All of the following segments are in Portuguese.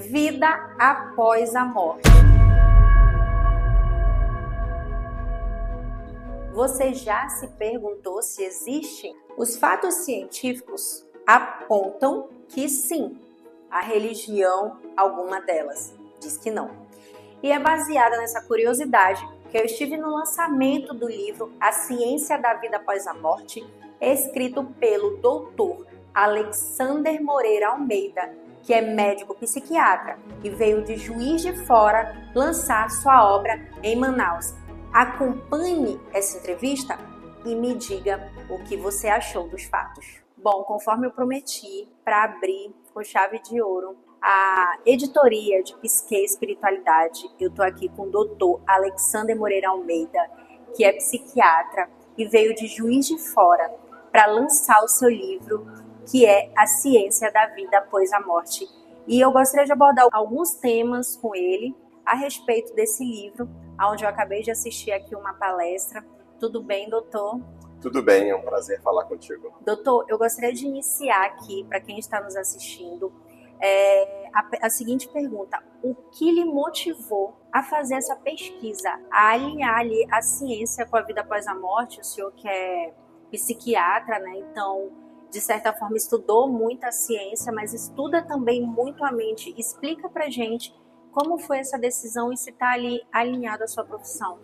Vida após a morte. Você já se perguntou se existem? Os fatos científicos apontam que sim. A religião, alguma delas, diz que não. E é baseada nessa curiosidade que eu estive no lançamento do livro A Ciência da Vida Após a Morte, escrito pelo Dr. Alexander Moreira Almeida, que é médico psiquiatra e veio de Juiz de Fora lançar sua obra em Manaus. Acompanhe essa entrevista e me diga o que você achou dos fatos. Bom, conforme eu prometi, para abrir com chave de ouro a editoria de Psique e Espiritualidade, eu estou aqui com o Dr. Alexander Moreira Almeida, que é psiquiatra e veio de Juiz de Fora para lançar o seu livro, que é A Ciência da Vida Após a Morte. E eu gostaria de abordar alguns temas com ele a respeito desse livro, onde eu acabei de assistir aqui uma palestra. Tudo bem, doutor? Tudo bem, é um prazer falar contigo. Doutor, eu gostaria de iniciar aqui, para quem está nos assistindo, a seguinte pergunta: o que lhe motivou a fazer essa pesquisa, a alinhar ali a ciência com a vida após a morte? O senhor que é psiquiatra, né? Então, de certa forma, estudou muito a ciência, mas estuda também muito a mente. Explica pra gente como foi essa decisão e se está ali alinhado à sua profissão.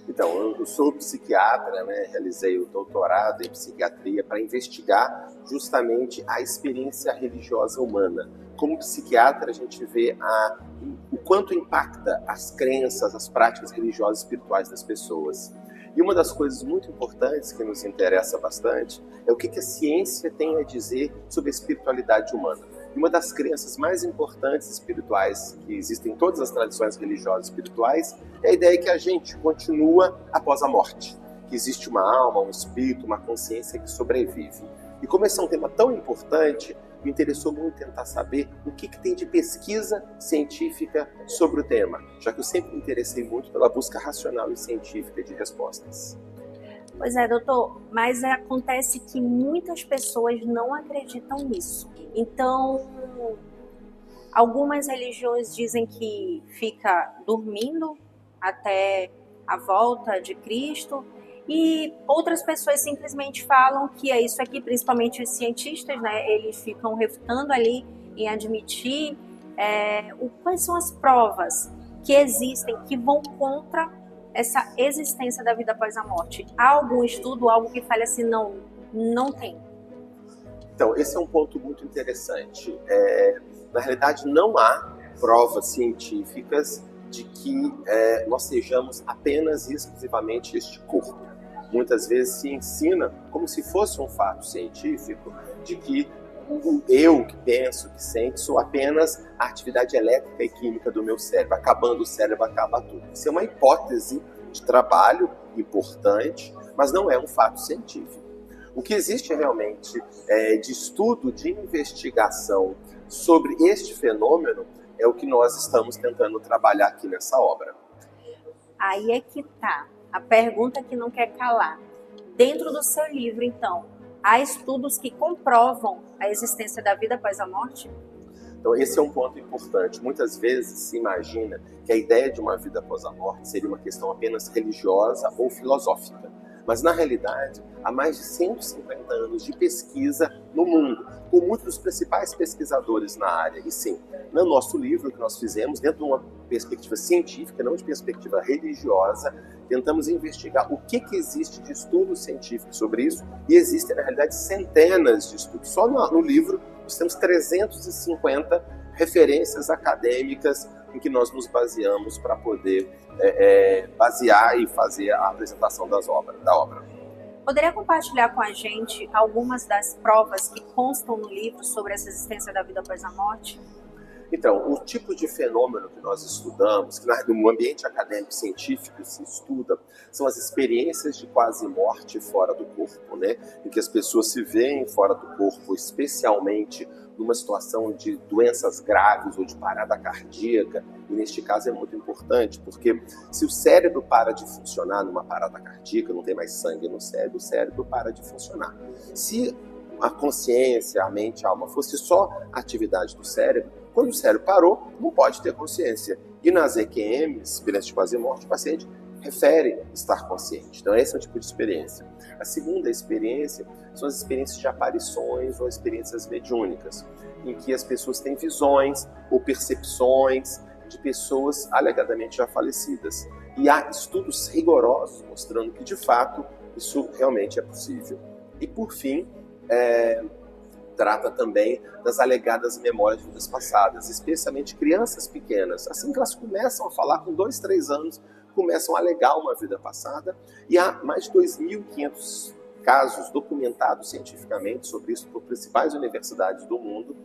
Então, eu sou psiquiatra, né? Realizei o doutorado em psiquiatria para investigar justamente a experiência religiosa humana. Como psiquiatra, a gente vê o quanto impacta as crenças, as práticas religiosas e espirituais das pessoas. E uma das coisas muito importantes que nos interessa bastante é o que a ciência tem a dizer sobre a espiritualidade humana. E uma das crenças mais importantes espirituais que existem em todas as tradições religiosas e espirituais é a ideia que a gente continua após a morte, que existe uma alma, um espírito, uma consciência que sobrevive. E como esse é um tema tão importante, me interessou muito tentar saber o que tem de pesquisa científica sobre o tema, já que eu sempre me interessei muito pela busca racional e científica de respostas. Pois é, doutor, mas acontece que muitas pessoas não acreditam nisso. Então, algumas religiões dizem que fica dormindo até a volta de Cristo, e outras pessoas simplesmente falam que é isso aqui, principalmente os cientistas, né? Eles ficam refutando ali em admitir quais são as provas que existem que vão contra essa existência da vida após a morte. Há algum estudo, algo que fale assim, não tem? Então, esse é um ponto muito interessante. Na realidade, não há provas científicas de que nós sejamos apenas e exclusivamente este corpo. Muitas vezes se ensina como se fosse um fato científico de que eu que penso, que sente, sou apenas a atividade elétrica e química do meu cérebro. Acabando o cérebro, acaba tudo. Isso é uma hipótese de trabalho importante, mas não é um fato científico. O que existe realmente de estudo, de investigação sobre este fenômeno é o que nós estamos tentando trabalhar aqui nessa obra. Aí é que tá a pergunta que não quer calar. Dentro do seu livro, então, há estudos que comprovam a existência da vida após a morte? Então, esse é um ponto importante. Muitas vezes se imagina que a ideia de uma vida após a morte seria uma questão apenas religiosa ou filosófica. Mas, na realidade, há mais de 150 anos de pesquisa no mundo, com muitos dos principais pesquisadores na área. E sim, no nosso livro que nós fizemos, dentro de uma perspectiva científica, não de perspectiva religiosa, tentamos investigar o que existe de estudo científico sobre isso, e existem, na realidade, centenas de estudos. Só no livro nós temos 350 referências acadêmicas em que nós nos baseamos para poder basear e fazer a apresentação da obra. Poderia compartilhar com a gente algumas das provas que constam no livro sobre essa existência da vida após a morte? Então, o tipo de fenômeno que nós estudamos, que no ambiente acadêmico científico se estuda, são as experiências de quase morte fora do corpo, né? Em que as pessoas se veem fora do corpo, especialmente numa situação de doenças graves ou de parada cardíaca. E neste caso é muito importante, porque se o cérebro para de funcionar numa parada cardíaca, não tem mais sangue no cérebro, o cérebro para de funcionar. Se a consciência, a mente, a alma fosse só a atividade do cérebro, Quando o cérebro parou, não pode ter consciência. E nas EQMs, experiência de quase morte, o paciente refere estar consciente. Então esse é o tipo de experiência. A segunda experiência são as experiências de aparições ou experiências mediúnicas, em que as pessoas têm visões ou percepções de pessoas alegadamente já falecidas. E há estudos rigorosos mostrando que, de fato, isso realmente é possível. E, por fim, trata também das alegadas memórias de vidas passadas, especialmente crianças pequenas. Assim que elas começam a falar, com 2, 3 anos, começam a alegar uma vida passada. E há mais de 2.500 casos documentados cientificamente sobre isso por principais universidades do mundo,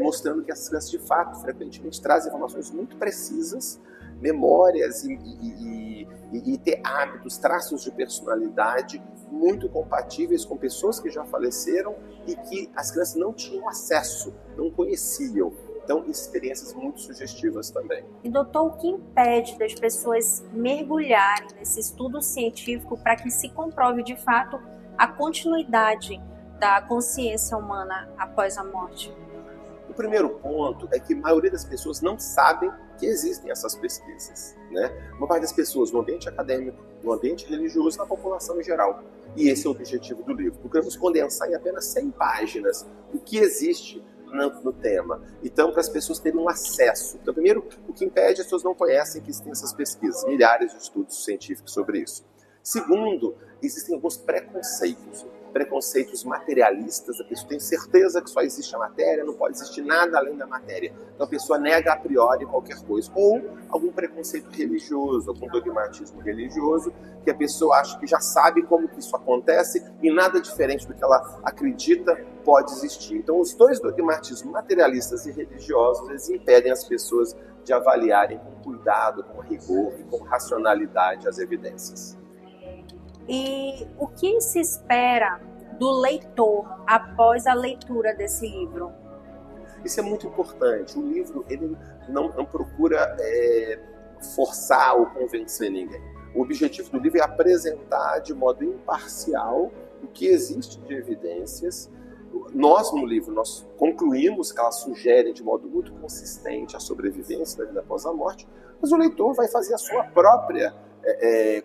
mostrando que as crianças, de fato, frequentemente trazem informações muito precisas, memórias e ter hábitos, traços de personalidade muito compatíveis com pessoas que já faleceram e que as crianças não tinham acesso, não conheciam. Então, experiências muito sugestivas também. E, doutor, o que impede das pessoas mergulharem nesse estudo científico para que se comprove, de fato, a continuidade da consciência humana após a morte? O primeiro ponto é que a maioria das pessoas não sabem que existem essas pesquisas, né? Uma parte das pessoas no ambiente acadêmico, no ambiente religioso, na população em geral. E esse é o objetivo do livro. Procuramos condensar em apenas 100 páginas o que existe no tema. Então, para as pessoas terem um acesso. Então, primeiro, o que impede, as pessoas não conhecem que existem essas pesquisas. Milhares de estudos científicos sobre isso. Segundo, existem alguns preconceitos materialistas. A pessoa tem certeza que só existe a matéria, não pode existir nada além da matéria. Então a pessoa nega a priori qualquer coisa. Ou algum preconceito religioso, algum dogmatismo religioso, que a pessoa acha que já sabe como que isso acontece e nada diferente do que ela acredita pode existir. Então os dois dogmatismos, materialistas e religiosos, eles impedem as pessoas de avaliarem com cuidado, com rigor e com racionalidade as evidências. E o que se espera do leitor após a leitura desse livro? Isso é muito importante. O livro ele não procura forçar ou convencer ninguém. O objetivo do livro é apresentar de modo imparcial o que existe de evidências. Nós, no livro, nós concluímos que elas sugerem de modo muito consistente a sobrevivência da vida após a morte, mas o leitor vai fazer a sua própria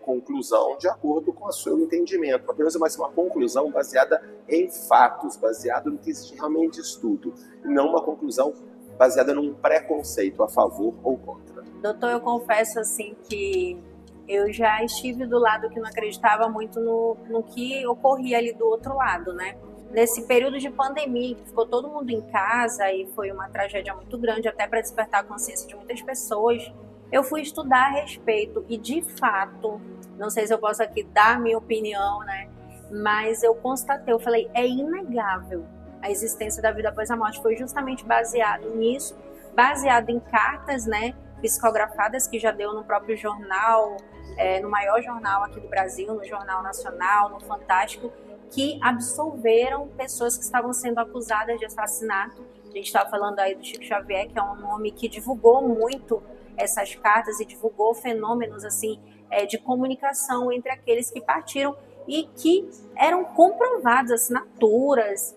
conclusão de acordo com o seu entendimento. Apenas vai ser uma conclusão baseada em fatos, baseada no que existe realmente estudo, e não uma conclusão baseada num preconceito a favor ou contra. Doutor, eu confesso assim que eu já estive do lado que não acreditava muito no que ocorria ali do outro lado, né? Nesse período de pandemia, que ficou todo mundo em casa e foi uma tragédia muito grande, até para despertar a consciência de muitas pessoas, eu fui estudar a respeito e, de fato, não sei se eu posso aqui dar a minha opinião, né? Mas eu constatei, eu falei, é inegável a existência da vida após a morte. Foi justamente baseado nisso, baseado em cartas, né, psicografadas que já deu no próprio jornal, no maior jornal aqui do Brasil, no Jornal Nacional, no Fantástico, que absolveram pessoas que estavam sendo acusadas de assassinato. A gente estava falando aí do Chico Xavier, que é um nome que divulgou muito essas cartas e divulgou fenômenos assim de comunicação entre aqueles que partiram e que eram comprovados, assinaturas,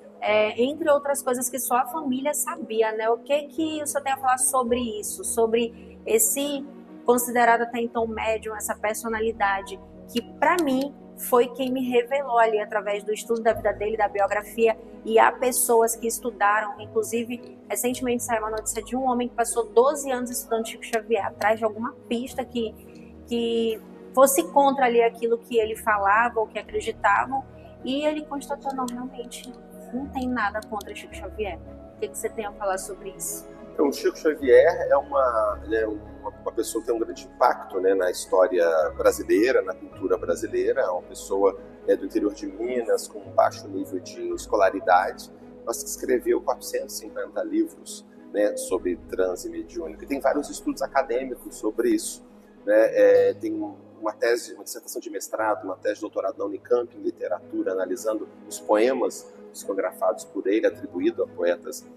entre outras coisas que só a família sabia, né? O que o senhor tem a falar sobre isso, sobre esse considerado até então médium, essa personalidade que para mim foi quem me revelou ali através do estudo da vida dele, da biografia, e há pessoas que estudaram, inclusive recentemente saiu uma notícia de um homem que passou 12 anos estudando Chico Xavier, atrás de alguma pista que fosse contra ali aquilo que ele falava ou que acreditavam, e ele constatou, não, realmente não tem nada contra Chico Xavier. O que você tem a falar sobre isso? Então, o Chico Xavier é uma pessoa que tem um grande impacto, né, na história brasileira, na cultura brasileira. É uma pessoa do interior de Minas, com um baixo nível de escolaridade, mas que escreveu 450 livros, né, sobre transe mediúnico. E tem vários estudos acadêmicos sobre isso, né? Tem uma tese, uma dissertação de mestrado, uma tese de doutorado na Unicamp em literatura, analisando os poemas psicografados por ele, atribuído a poetas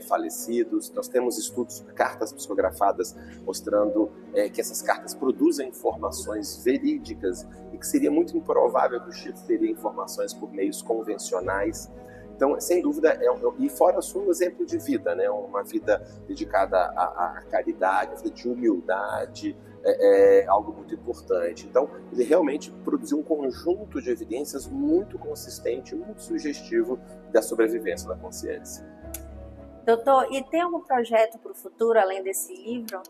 falecidos. Nós temos estudos, cartas psicografadas, mostrando que essas cartas produzem informações verídicas e que seria muito improvável que o Chico teria informações por meios convencionais. Então, sem dúvida, e fora o exemplo de vida, né? Uma vida dedicada à caridade, uma vida de humildade, algo muito importante. Então, ele realmente produziu um conjunto de evidências muito consistente, muito sugestivo da sobrevivência da consciência. Doutor, e tem algum projeto para o futuro, além desse livro?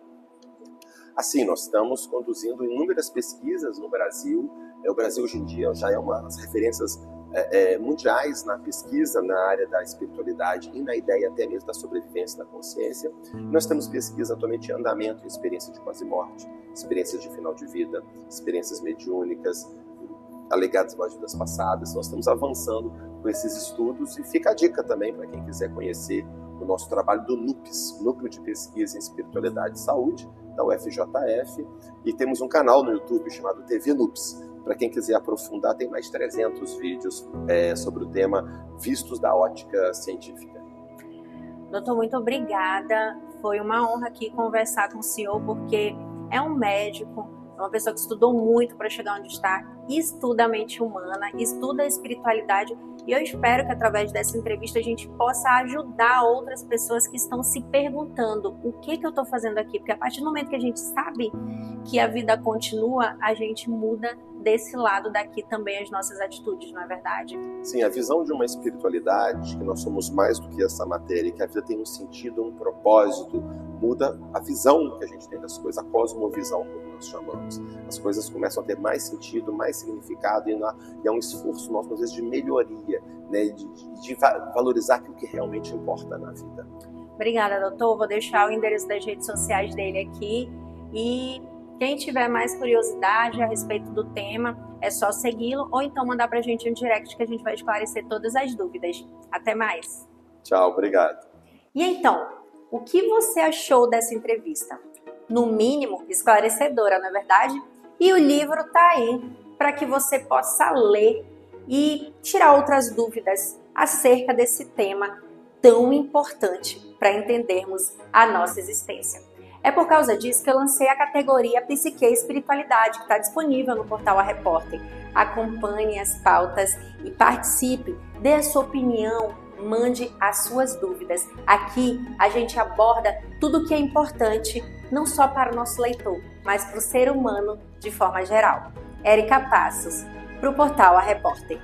Assim, nós estamos conduzindo inúmeras pesquisas no Brasil. O Brasil, hoje em dia, já é uma das referências mundiais na pesquisa na área da espiritualidade e na ideia até mesmo da sobrevivência da consciência. Nós temos pesquisa atualmente em andamento em experiência de quase morte, experiências de final de vida, experiências mediúnicas, alegadas nas vidas passadas. Nós estamos avançando com esses estudos e fica a dica também para quem quiser conhecer o nosso trabalho do NUPES, Núcleo de Pesquisa em Espiritualidade e Saúde, da UFJF, e temos um canal no YouTube chamado TV NUPES. Para quem quiser aprofundar, tem mais 300 vídeos sobre o tema vistos da ótica científica. Doutor, muito obrigada. Foi uma honra aqui conversar com o senhor, porque é um médico, é uma pessoa que estudou muito para chegar onde está, estuda a mente humana, estuda a espiritualidade, e eu espero que através dessa entrevista a gente possa ajudar outras pessoas que estão se perguntando o que eu estou fazendo aqui, porque a partir do momento que a gente sabe que a vida continua, a gente muda desse lado daqui também as nossas atitudes, não é verdade? Sim, a visão de uma espiritualidade, que nós somos mais do que essa matéria, que a vida tem um sentido, um propósito, muda a visão que a gente tem das coisas, a cosmovisão, como nós chamamos. As coisas começam a ter mais sentido, mais significado, e é um esforço nosso, às vezes, de melhoria, né, de valorizar aquilo que realmente importa na vida. Obrigada, doutor. Vou deixar o endereço das redes sociais dele aqui, e quem tiver mais curiosidade a respeito do tema, é só segui-lo ou então mandar pra gente um direct que a gente vai esclarecer todas as dúvidas. Até mais. Tchau, obrigado. E então, o que você achou dessa entrevista? No mínimo, esclarecedora, não é verdade? E o livro tá aí para que você possa ler e tirar outras dúvidas acerca desse tema tão importante para entendermos a nossa existência. É por causa disso que eu lancei a categoria Psique e Espiritualidade, que está disponível no portal A Repórter. Acompanhe as pautas e participe, dê a sua opinião, mande as suas dúvidas. Aqui a gente aborda tudo o que é importante, não só para o nosso leitor, mas para o ser humano de forma geral. Érica Passos, para o portal A Repórter.